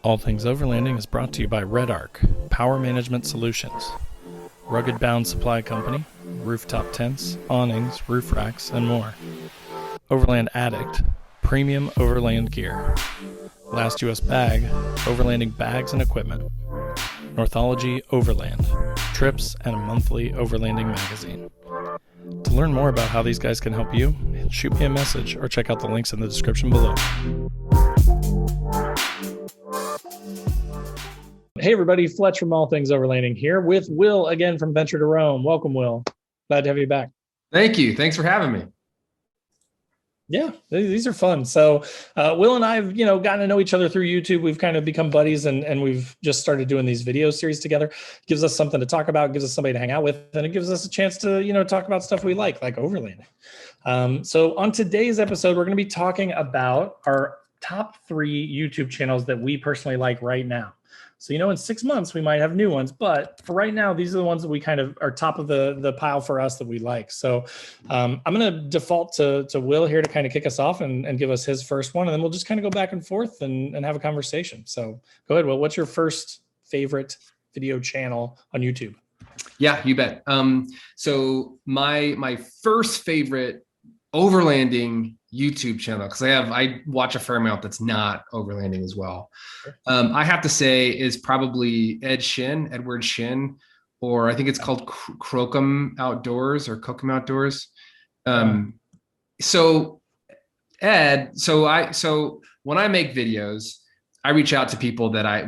All Things Overlanding is brought to you by Red Arc, Power Management Solutions, Rugged Bound Supply Company, rooftop tents, awnings, roof racks, and more. Overland Addict, premium overland gear. Last US Bag, overlanding bags and equipment. Northology Overland, trips and a monthly overlanding magazine. To learn more about how these guys can help you, shoot me a message or check out the links in the description below. Hey everybody, Fletch from All Things Overlanding here with Will again from Venture to Rome. Welcome, Will. Glad to have you back. Thank you. Thanks for having me. Yeah, these are fun. So Will and I have, gotten to know each other through YouTube. We've kind of become buddies and we've just started doing these video series together. It gives us something to talk about, gives us somebody to hang out with, and it gives us a chance to, talk about stuff we like overlanding. So on today's episode, we're going to be talking about our top 3 YouTube channels that we personally like right now. So, in 6 months, we might have new ones, but for right now, these are the ones that we kind of are top of the pile for us that we like. So I'm going to default to Will here to kind of kick us off and give us his first one. And then we'll just kind of go back and forth and have a conversation. So go ahead, Will. What's your first favorite video channel on YouTube? Yeah, you bet. So my first favorite overlanding YouTube channel, because I watch a fair amount that's not overlanding as well. I have to say is probably Edward Shin, or I think it's called Crocum Outdoors or Cocum Outdoors. So when I make videos, I reach out to people that I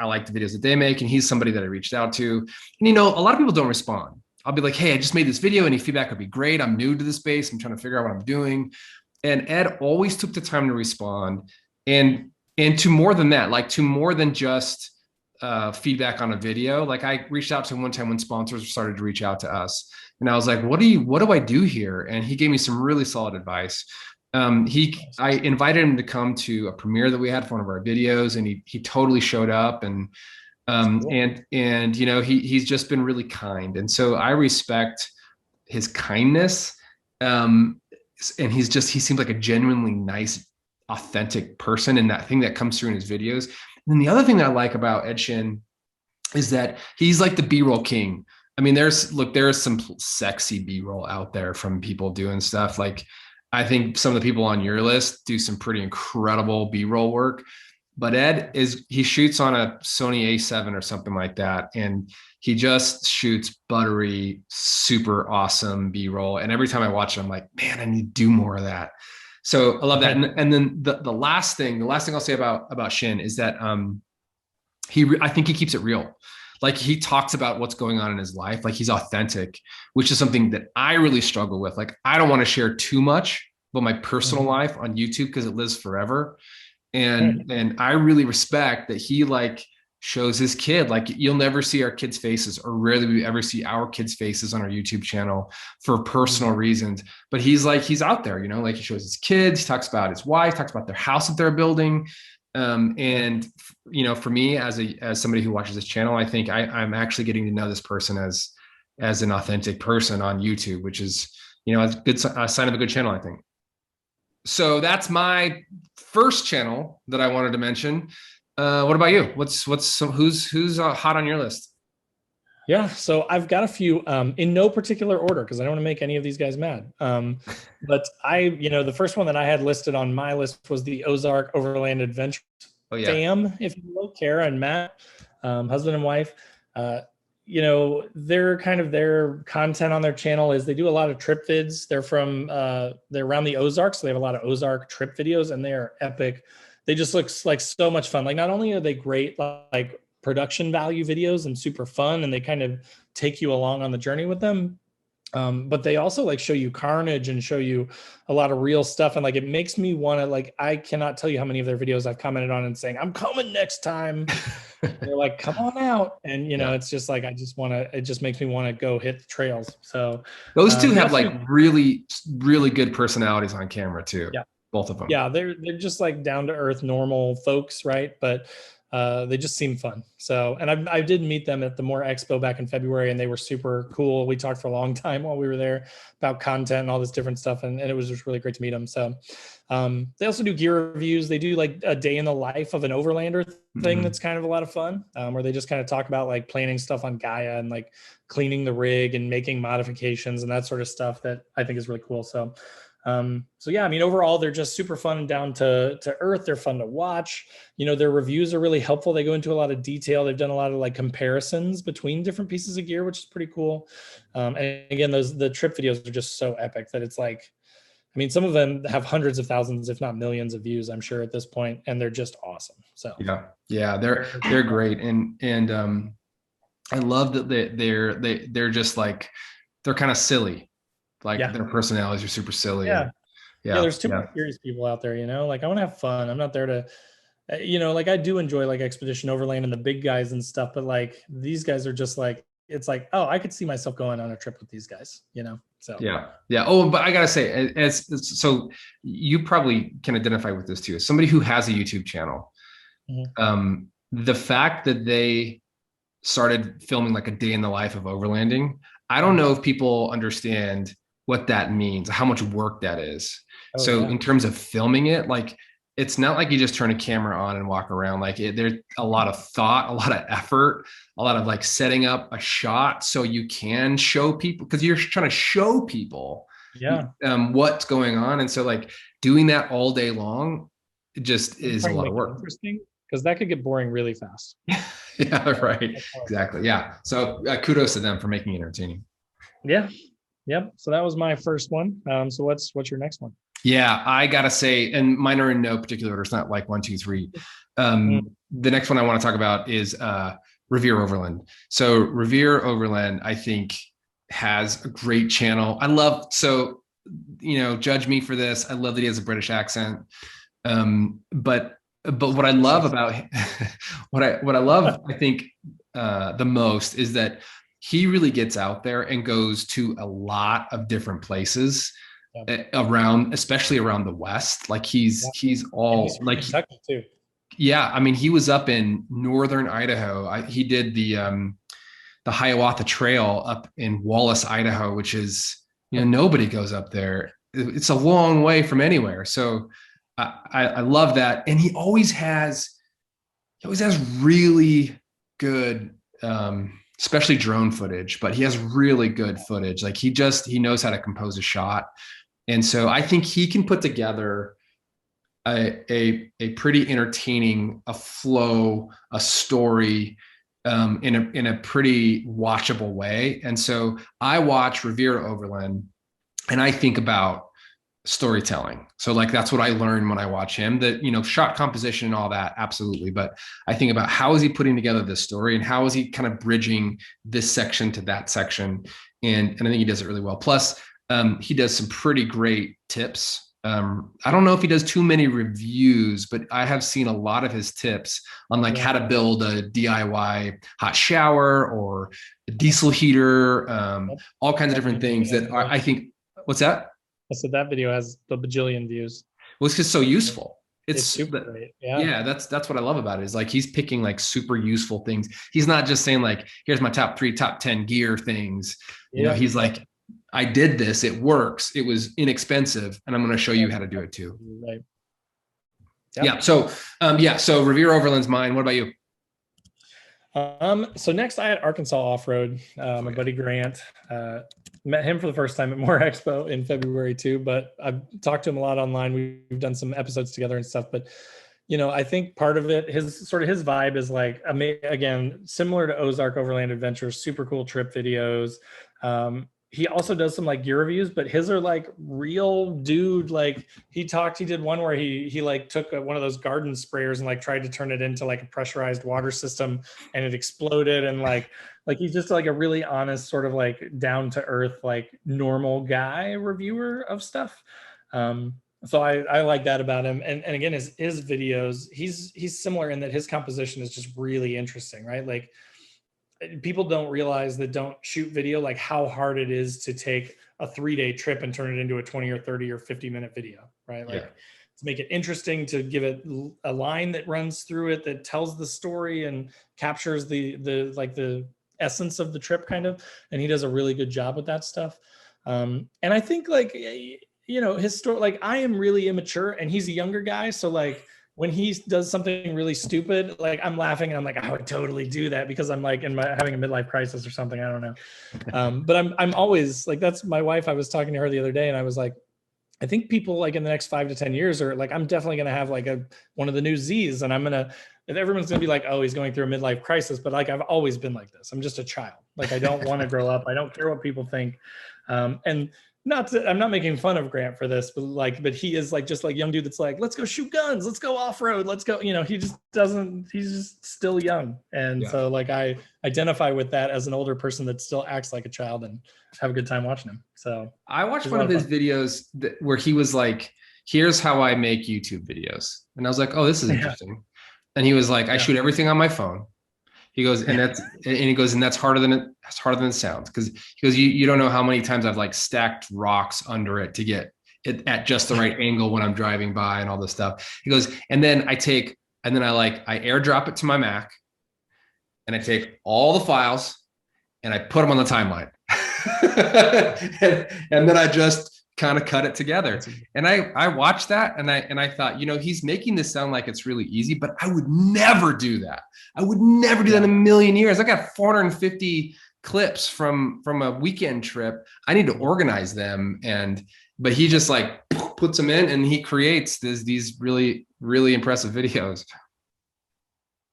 like the videos that they make, and he's somebody that I reached out to. And a lot of people don't respond. I'll be like, hey, I just made this video. Any feedback would be great. I'm new to the space. I'm trying to figure out what I'm doing. And Ed always took the time to respond. And to more than that, to more than just feedback on a video. I reached out to him one time when sponsors started to reach out to us. And I was like, what do I do here? And he gave me some really solid advice. I invited him to come to a premiere that we had for one of our videos, and he totally showed up. And cool. and he's just been really kind, and so I respect his kindness, and he seems like a genuinely nice, authentic person, and that thing that comes through in his videos. And the other thing that I like about Ed Shin is that he's like the B-roll king. I mean, there's some sexy B-roll out there from people doing stuff. I think some of the people on your list do some pretty incredible B-roll work. But Ed he shoots on a Sony A7 or something like that. And he just shoots buttery, super awesome B-roll. And every time I watch it, I'm like, man, I need to do more of that. So I love that. And then the last thing I'll say about Shin is that I think he keeps it real. He talks about what's going on in his life. He's authentic, which is something that I really struggle with. I don't want to share too much about my personal life on YouTube because it lives forever. And I really respect that he shows his kid. You'll never see our kids' faces, or rarely we ever see our kids' faces on our YouTube channel for personal reasons. But he's out there, he shows his kids, he talks about his wife, talks about their house that they're building. And for me as somebody who watches this channel, I think I'm actually getting to know this person as an authentic person on YouTube, which is, a sign of a good channel, I think. So that's my first channel that I wanted to mention. What about you? Who's hot on your list? Yeah, so I've got a few in no particular order because I don't want to make any of these guys mad. But the first one that I had listed on my list was the Ozark Overland Adventure fam, if you will, Kara and Matt, husband and wife. Their content on their channel is they do a lot of trip vids. They're around the Ozarks, so they have a lot of Ozark trip videos, and they are epic. They just look like so much fun. Not only are they great, production value videos and super fun, and they kind of take you along on the journey with them. But they also show you carnage and show you a lot of real stuff. And it makes me want to, I cannot tell you how many of their videos I've commented on and saying, I'm coming next time. They're like, come on out. And, it's just it just makes me want to go hit the trails. So those two have really, really good personalities on camera too. Yeah. Both of them. Yeah. They're just down to earth, normal folks. Right. But They just seem fun. So, and I did meet them at the More Expo back in February, and they were super cool. We talked for a long time while we were there about content and all this different stuff, and it was just really great to meet them. So, they also do gear reviews. They do like a day in the life of an Overlander thing that's kind of a lot of fun, where they just kind of talk about like planning stuff on Gaia and like cleaning the rig and making modifications and that sort of stuff that I think is really cool. So, so yeah, I mean, overall, they're just super fun and down to earth. They're fun to watch. You know, their reviews are really helpful. They go into a lot of detail. They've done a lot of like comparisons between different pieces of gear, which is pretty cool. And again, the trip videos are just so epic that it's like, I mean, some of them have hundreds of thousands, if not millions of views, I'm sure at this point, and they're just awesome. So yeah, they're great. And I love that they're just like, they're kind of silly. Like their personalities are super silly. Yeah. There's too many serious people out there, you know, like I want to have fun. I'm not there to, you know, like I do enjoy like Expedition Overland and the big guys and stuff, but like these guys are just like, it's like, oh, I could see myself going on a trip with these guys, you know? So yeah. Oh, but I gotta say, so you probably can identify with this too. As somebody who has a YouTube channel, the fact that they started filming like a day in the life of overlanding, I don't know if people understand what that means, how much work that is. In terms of filming it, like it's not like you just turn a camera on and walk around. Like there's a lot of thought, a lot of effort, a lot of like setting up a shot so you can show people, because you're trying to show people what's going on. And so like doing that all day long, it just is a lot of work. Interesting, because that could get boring really fast. Yeah, right. Exactly. Yeah. So kudos to them for making it entertaining. Yeah. Yep. So that was my first one. So what's your next one? Yeah, I gotta say, and mine are in no particular order. It's not like 1, 2, 3. The next one I want to talk about is Revere Overland. So Revere Overland, I think, has a great channel. You know, judge me for this. I love that he has a British accent. But what I love about what I love, I think, the most is that he really gets out there and goes to a lot of different places around, especially around the West. Like he's all like, too. Yeah. I mean, he was up in northern Idaho. He did the Hiawatha Trail up in Wallace, Idaho, which is, you know, nobody goes up there. It's a long way from anywhere. So I love that. And he always has really good, especially drone footage, but he has really good footage. Like he knows how to compose a shot. And so I think he can put together a pretty entertaining, a flow, a story, in a pretty watchable way. And so I watch Revere Overland and I think about storytelling. So like, that's what I learned when I watch him, that, you know, shot composition and all that. Absolutely. But I think about how is he putting together this story and how is he kind of bridging this section to that section. And I think he does it really well. Plus he does some pretty great tips. I don't know if he does too many reviews, but I have seen a lot of his tips on like how to build a DIY hot shower or a diesel heater, all kinds of different things that are, I think, what's that? So that video has a bajillion views. Well, it's just so useful. It's super great. Yeah, that's what I love about it, is like he's picking like super useful things. He's not just saying like, here's my top 3, top 10 gear things. You know, he's like, I did this, it works, it was inexpensive, and I'm going to show you how to do it too. Right. Yep. Yeah. So Revere Overland's mine. What about you? So next I had Arkansas Off-Road, my buddy Grant. Met him for the first time at More Expo in February too, but I've talked to him a lot online. We've done some episodes together and stuff, but you know, I think part of it, his vibe is like, again, similar to Ozark Overland Adventures, super cool trip videos. He also does some like gear reviews, but his are like real dude. Like he did one where he like took one of those garden sprayers and like tried to turn it into like a pressurized water system and it exploded. And like he's just like a really honest, sort of like down to earth, like normal guy reviewer of stuff. So I like that about him. And again, his videos, he's similar in that his composition is just really interesting, right? Like people don't realize that don't shoot video, like how hard it is to take a 3-day trip and turn it into a 20 or 30 or 50 minute video, right? Like to make it interesting, to give it a line that runs through it that tells the story and captures the essence of the trip kind of. And he does a really good job with that stuff. And I think like, his story, like I am really immature and he's a younger guy. So like when he does something really stupid, like I'm laughing and I'm like, I would totally do that because I'm like having a midlife crisis or something. I don't know. But I'm always like, that's my wife. I was talking to her the other day and I was like, I think people like in the next 5 to 10 years are like, I'm definitely going to have like one of the new Z's and everyone's going to be like, oh, he's going through a midlife crisis. But like, I've always been like this. I'm just a child. Like, I don't want to grow up. I don't care what people think. And I'm not making fun of Grant for this, but he is like, just like young dude that's like, let's go shoot guns. Let's go off-road. Let's go, he just doesn't, he's just still young. And so like, I identify with that as an older person that still acts like a child and have a good time watching him. So I watched one of his videos where he was like, here's how I make YouTube videos. And I was like, oh, this is interesting. And he was like, I shoot everything on my phone. He goes, and that's harder than it sounds. Cause he goes, you don't know how many times I've like stacked rocks under it to get it at just the right angle when I'm driving by and all this stuff. He goes, and then I airdrop it to my Mac and I take all the files and I put them on the timeline. and then I just kind of cut it together. And I watched that and I thought, he's making this sound like it's really easy, but I would never do that. I would never do that in a million years. I got 450 clips from a weekend trip. I need to organize them. But he just like puts them in and he creates these really, really impressive videos.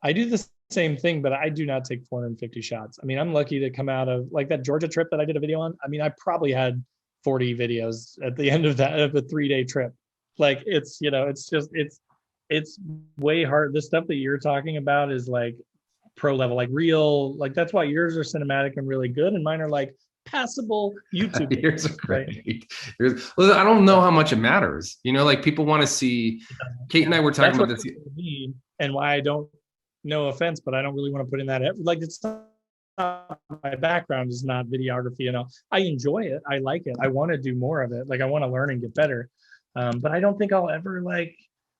I do the same thing, but I do not take 450 shots. I mean, I'm lucky to come out of like that Georgia trip that I did a video on. I mean, I probably had 40 videos at the end of that, of a 3-day trip. Like it's way hard. The stuff that you're talking about is like pro level, like real, like that's why yours are cinematic and really good. And mine are like passable YouTube. Yours are great. Right? Well, I don't know how much it matters. Like people want to see, Kate and I were talking about this. And why I don't, no offense, but I don't really want to put in that effort. Like it's not, my background is not videography. I enjoy it. I like it. I want to do more of it. Like I want to learn and get better. But I don't think I'll ever like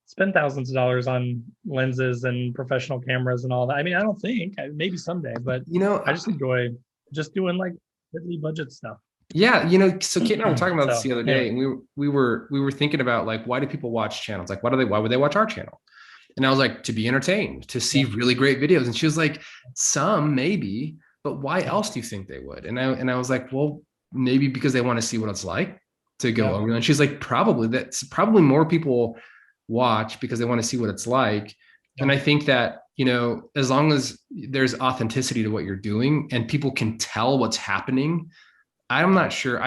spend thousands of dollars on lenses and professional cameras and all that. I mean, I don't think, maybe someday, but I just enjoy just doing like really budget stuff. Yeah. So Kate and I were talking about this the other day and we were thinking about like, why do people watch channels? Like, why would they watch our channel? And I was like, to be entertained, to see really great videos. And she was like, some maybe, but why else do you think they would? And I was like, well, maybe because they want to see what it's like to go over. And she's like, that's probably more people watch because they want to see what it's like. And I think that, as long as there's authenticity to what you're doing and people can tell what's happening, I'm not sure.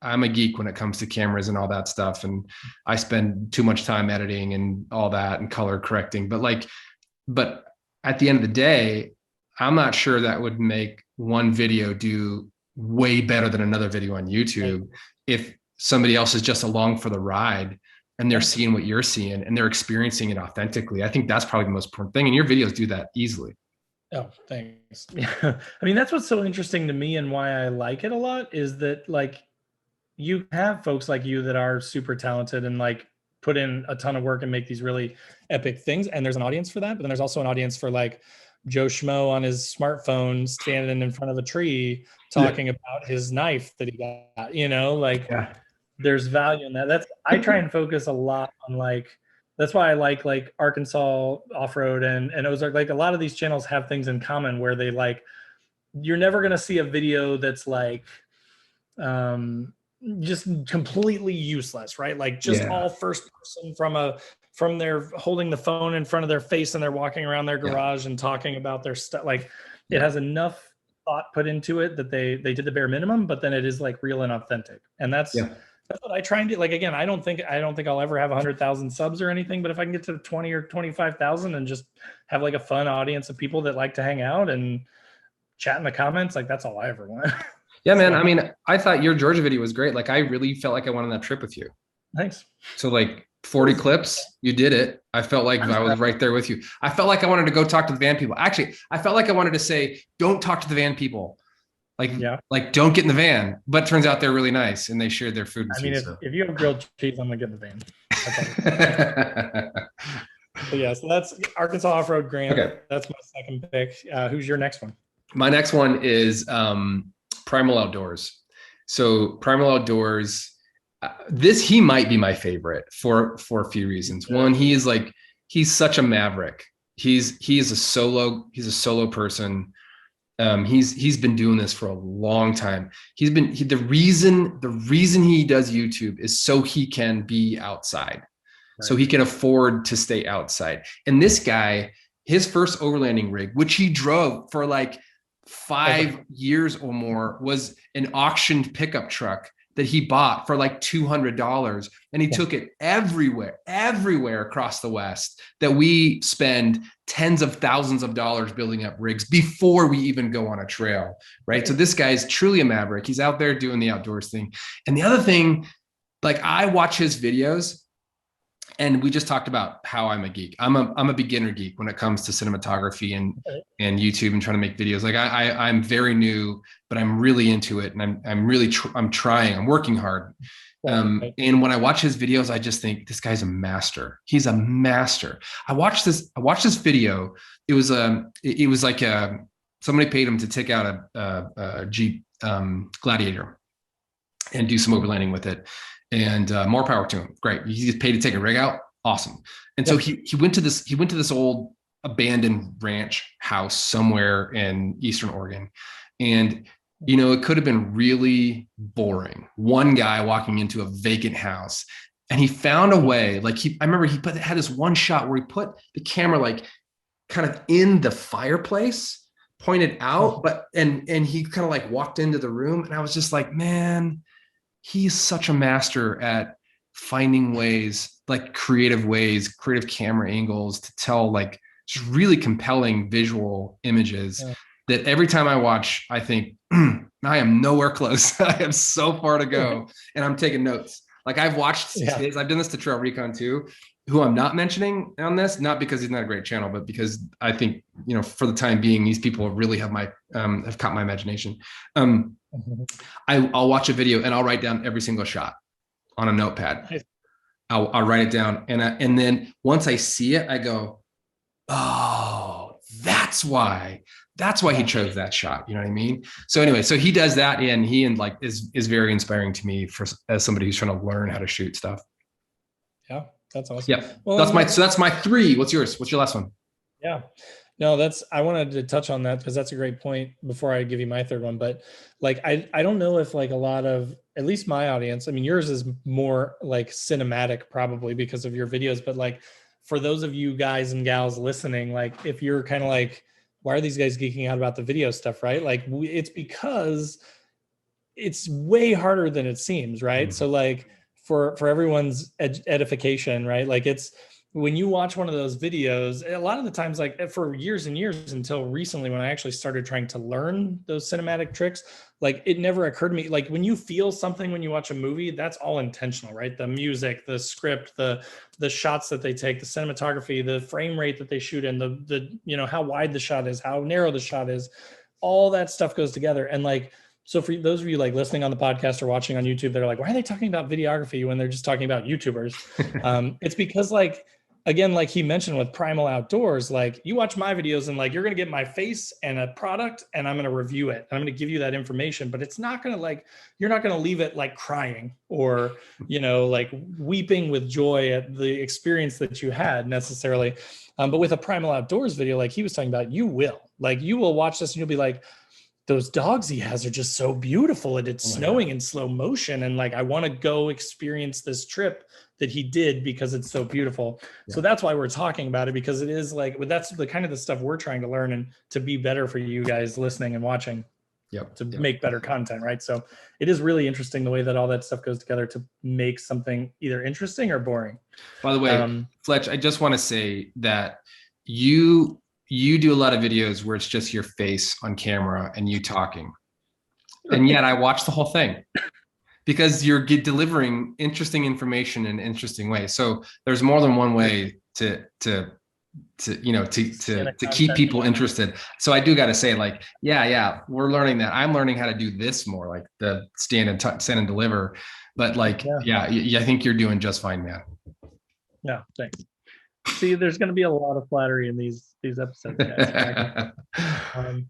I'm a geek when it comes to cameras and all that stuff. And I spend too much time editing and all that and color correcting. But at the end of the day, I'm not sure that would make one video do way better than another video on YouTube if somebody else is just along for the ride and they're seeing what you're seeing and they're experiencing it authentically. I think that's probably the most important thing. And your videos do that easily. Oh, thanks. Yeah. I mean, that's what's so interesting to me and why I like it a lot is that like, you have folks like you that are super talented and like put in a ton of work and make these really epic things. And there's an audience for that, but then there's also an audience for like Joe Schmo on his smartphone standing in front of a tree talking about his knife that he got, there's value in that. I try and focus a lot on like, that's why I like Arkansas off-road and Ozark. Like a lot of these channels have things in common where they like, you're never going to see a video that's like, just completely useless, right? Like just all first person from their holding the phone in front of their face and they're walking around their garage and talking about their stuff. Like it has enough thought put into it that they did the bare minimum, but then it is like real and authentic. And that's what I try and do. Like, again, I don't think I'll ever have 100,000 subs or anything, but if I can get to 20 or 25,000 and just have like a fun audience of people that like to hang out and chat in the comments, like that's all I ever want. Yeah, man. I mean, I thought your Georgia video was great. Like, I really felt like I went on that trip with you. Thanks. So like 40 clips, you did it. I felt like I was right there with you. I felt like I wanted to go talk to the van people. Actually, I felt like I wanted to say, don't talk to the van people. Like don't get in the van. But it turns out they're really nice and they shared their food. I mean, if you have grilled cheese, I'm gonna get in the van. So yeah, so that's Arkansas Off-Road Grant. Okay. That's my second pick. Who's your next one? My next one is Primal Outdoors. So Primal Outdoors, he might be my favorite for a few reasons. One, he's such a maverick. He's a solo person. He's been doing this for a long time. The reason he does YouTube is so he can be outside. Right. So he can afford to stay outside. And this guy, his first overlanding rig, which he drove for like 5 years or more, was an auctioned pickup truck that he bought for like $200, and he took it everywhere across the West, that we spend tens of thousands of dollars building up rigs before we even go on a trail, right? So this guy is truly a maverick. He's out there doing the outdoors thing. And the other thing, like, I watch his videos, and we just talked about how I'm a geek. I'm a beginner geek when it comes to cinematography and YouTube and trying to make videos. Like I'm very new, but I'm really into it, and I'm trying. I'm working hard. And when I watch his videos, I just think this guy's a master. He's a master. I watched this video. It was like somebody paid him to take out a Jeep Gladiator and do some overlanding with it. And more power to him. Great. He gets paid to take a rig out. Awesome. And so he went to this old abandoned ranch house somewhere in Eastern Oregon. And, you know, it could have been really boring. One guy walking into a vacant house, and he found a way. Like I remember he had this one shot where he put the camera like kind of in the fireplace, pointed out, and he kind of like walked into the room, and I was just like, man, he's such a master at finding ways, like creative camera angles to tell like just really compelling visual images that every time I watch, I think, I am nowhere close. I have so far to go, and I'm taking notes. Like I've watched his, I've done this to Trail Recon too, who I'm not mentioning on this, not because he's not a great channel, but because I think, you know, for the time being, these people really have have caught my imagination. I'll watch a video and I'll write down every single shot on a notepad. I'll write it down, and then once I see it, I go, oh, that's why he chose that shot. You know what I mean? So anyway, so he does that, and he is very inspiring to me as somebody who's trying to learn how to shoot stuff. Yeah, that's awesome. Yeah, well, that's my three. What's yours? What's your last one? Yeah. No, I wanted to touch on that because that's a great point before I give you my third one. But like, I don't know if like a lot of, at least my audience, I mean, yours is more like cinematic probably because of your videos, but like for those of you guys and gals listening, like if you're kind of like, why are these guys geeking out about the video stuff, right? Like it's because it's way harder than it seems, right? Mm-hmm. So like for everyone's edification, right? Like it's, when you watch one of those videos, a lot of the times, like for years and years until recently, when I actually started trying to learn those cinematic tricks, like it never occurred to me, like when you feel something, when you watch a movie, that's all intentional, right? The music, the script, the shots that they take, the cinematography, the frame rate that they shoot in, the, you know, how wide the shot is, how narrow the shot is, all that stuff goes together. And like, so for those of you like listening on the podcast or watching on YouTube, they're like, why are they talking about videography when they're just talking about YouTubers? It's because like, again, like he mentioned with Primal Outdoors, like you watch my videos and like, you're going to get my face and a product and I'm going to review it. I'm going to give you that information, but it's not going to like, you're not going to leave it like crying or, you know, like weeping with joy at the experience that you had necessarily. But with a Primal Outdoors video, like he was talking about, you will watch this and you'll be like, those dogs he has are just so beautiful, and it's snowing in slow motion. And like, I want to go experience this trip that he did because it's so beautiful. Yeah. So that's why we're talking about it, because it is like, that's the kind of the stuff we're trying to learn and to be better for you guys listening and watching, to make better content. Right. So it is really interesting the way that all that stuff goes together to make something either interesting or boring. By the way, Fletch, I just want to say that you do a lot of videos where it's just your face on camera and you talking. And yet I watch the whole thing because you're delivering interesting information in an interesting way. So there's more than one way to keep people interested. So I do got to say, like, yeah, we're learning that. I'm learning how to do this more, like the stand and deliver. But like, I think you're doing just fine, man. Yeah, thanks. See, there's going to be a lot of flattery in these episodes, guys. So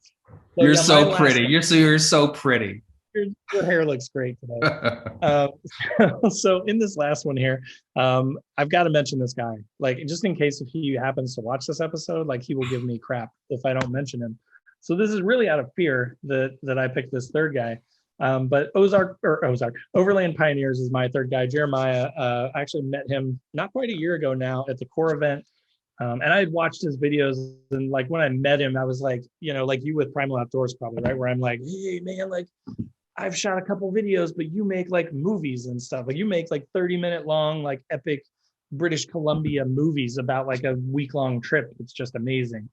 You're yeah, my so last pretty. You're so pretty. your hair looks great today. So in this last one here, I've got to mention this guy, like just in case if he happens to watch this episode, like he will give me crap if I don't mention him. So this is really out of fear that I picked this third guy. But Ozark Overland Pioneers is my third guy. Jeremiah, I actually met him not quite a year ago now at the core event. And I had watched his videos, and like when I met him, I was like, like you with Primal Outdoors probably, right? Where I'm like, hey man, like I've shot a couple videos, but you make like movies and stuff. Like you make like 30-minute long, like epic British Columbia movies about like a week-long trip. It's just amazing.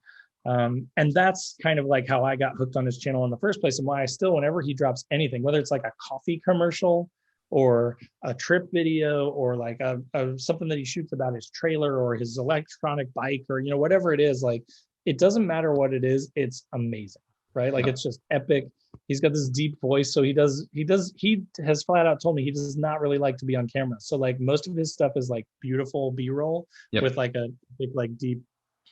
And that's kind of like how I got hooked on his channel in the first place, and why I still, whenever he drops anything, whether it's like a coffee commercial or a trip video or like a something that he shoots about his trailer or his electronic bike or whatever it is, like it doesn't matter what it is, it's amazing, right? Like it's just epic. He's got this deep voice, so he has flat out told me he does not really like to be on camera, so like most of his stuff is like beautiful b-roll with like a big like deep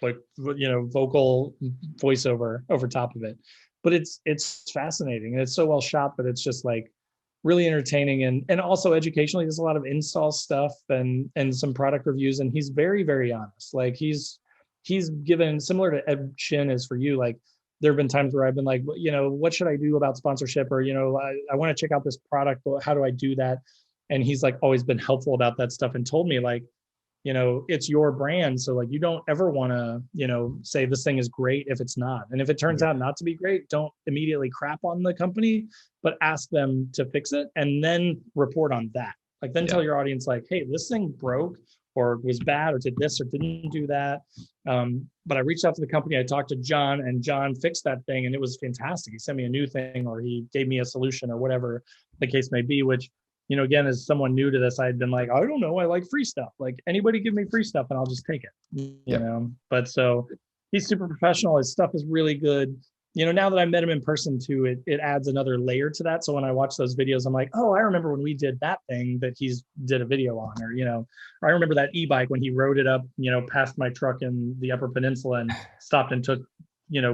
like vocal voiceover over top of it. But it's fascinating, and it's so well shot, but it's just like really entertaining and also educationally. There's a lot of install stuff and some product reviews, and he's very, very honest. Like he's given, similar to Ed Shin is for you, like there have been times where I've been like, what should I do about sponsorship, or I want to check out this product, but how do I do that? And he's like always been helpful about that stuff and told me like, it's your brand, so like you don't ever want to say this thing is great if it's not, and if it turns out not to be great, don't immediately crap on the company, but ask them to fix it and then report on that. Like then tell your audience like, hey, this thing broke or was bad or did this or didn't do that. But I reached out to the company, I talked to John, and John fixed that thing and it was fantastic. He sent me a new thing, or he gave me a solution, or whatever the case may be, which again, as someone new to this, I'd been like, I don't know, I like free stuff. Like anybody give me free stuff and I'll just take it, But so he's super professional. His stuff is really good. Now that I met him in person too, it adds another layer to that. So when I watch those videos, I'm like, oh, I remember when we did that thing that he's did a video on, or I remember that e-bike when he rode it up, past my truck in the Upper Peninsula and stopped and took,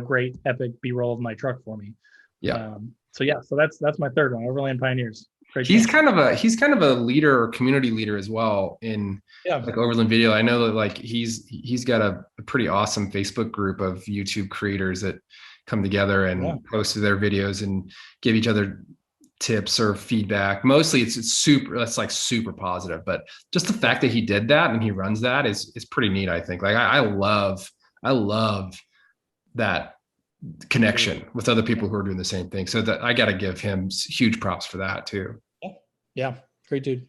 great epic B-roll of my truck for me. So that's my third one, Overland Pioneers. He's kind of a leader or community leader as well in like Overland video. I know that like he's got a pretty awesome Facebook group of YouTube creators that come together and post their videos and give each other tips or feedback. Mostly it's super positive, but just the fact that he did that and he runs that is pretty neat, I think. Like I love that connection with other people who are doing the same thing. So that I got to give him huge props for that too. Yeah. Great dude.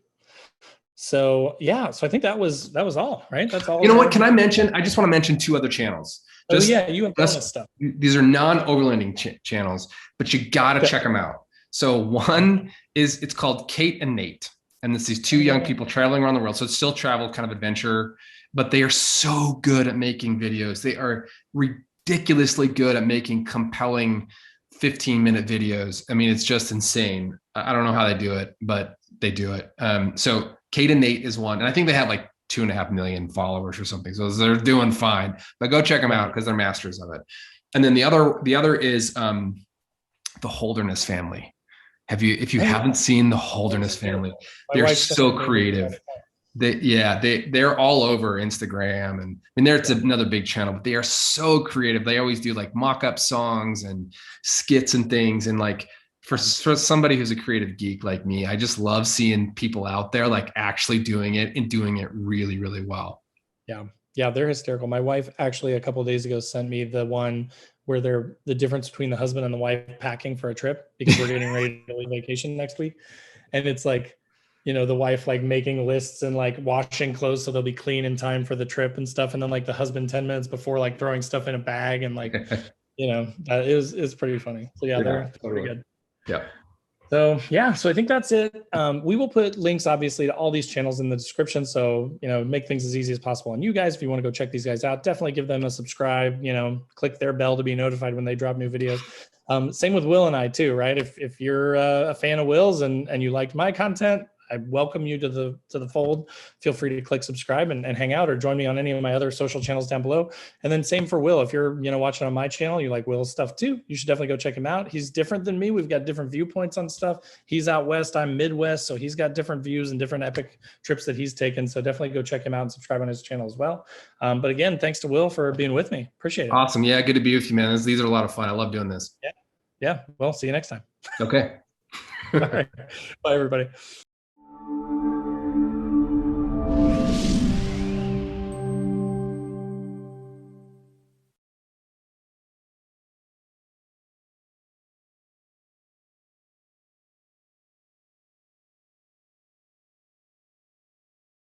So I think that was all, right? That's all. What can I mention? I just want to mention two other channels. You have bonus stuff. These are non-overlanding channels, but you got to check them out. So one it's called Kate and Nate. And it's these two young people traveling around the world. So it's still travel, kind of adventure, but they are so good at making videos. They are ridiculously good at making compelling 15-minute videos. I mean, it's just insane. I don't know how they do it, but they do it. So Kate and Nate is one, and I think they have like 2.5 million followers or something. So they're doing fine, but go check them out because they're masters of it. And then the other is the Holderness family. If you haven't seen the Holderness family, they're so creative. They're all over Instagram, and it's another big channel, but they are so creative. They always do like mock-up songs and skits and things. And like for somebody who's a creative geek like me, I just love seeing people out there like actually doing it and doing it really, really well. Yeah, they're hysterical. My wife actually a couple of days ago sent me the one where they're the difference between the husband and the wife packing for a trip, because we're getting ready to leave vacation next week. And it's like, the wife like making lists and like washing clothes so they'll be clean in time for the trip and stuff. And then like the husband 10 minutes before like throwing stuff in a bag and like, that is pretty funny. So they're pretty good. Yeah. So I think that's it. We will put links obviously to all these channels in the description. So, make things as easy as possible. And you guys, if you want to go check these guys out, definitely give them a subscribe, click their bell to be notified when they drop new videos. Same with Will and I too, right? If you're a fan of Will's and you liked my content, I welcome you to the fold. Feel free to click subscribe and hang out, or join me on any of my other social channels down below. And then same for Will. If you're, watching on my channel, you like Will's stuff too, you should definitely go check him out. He's different than me. We've got different viewpoints on stuff. He's out west, I'm Midwest. So he's got different views and different epic trips that he's taken. So definitely go check him out and subscribe on his channel as well. But again, thanks to Will for being with me. Appreciate it. Awesome. Yeah, good to be with you, man. These are a lot of fun. I love doing this. Yeah. Well, see you next time. Okay. All right. Bye, everybody.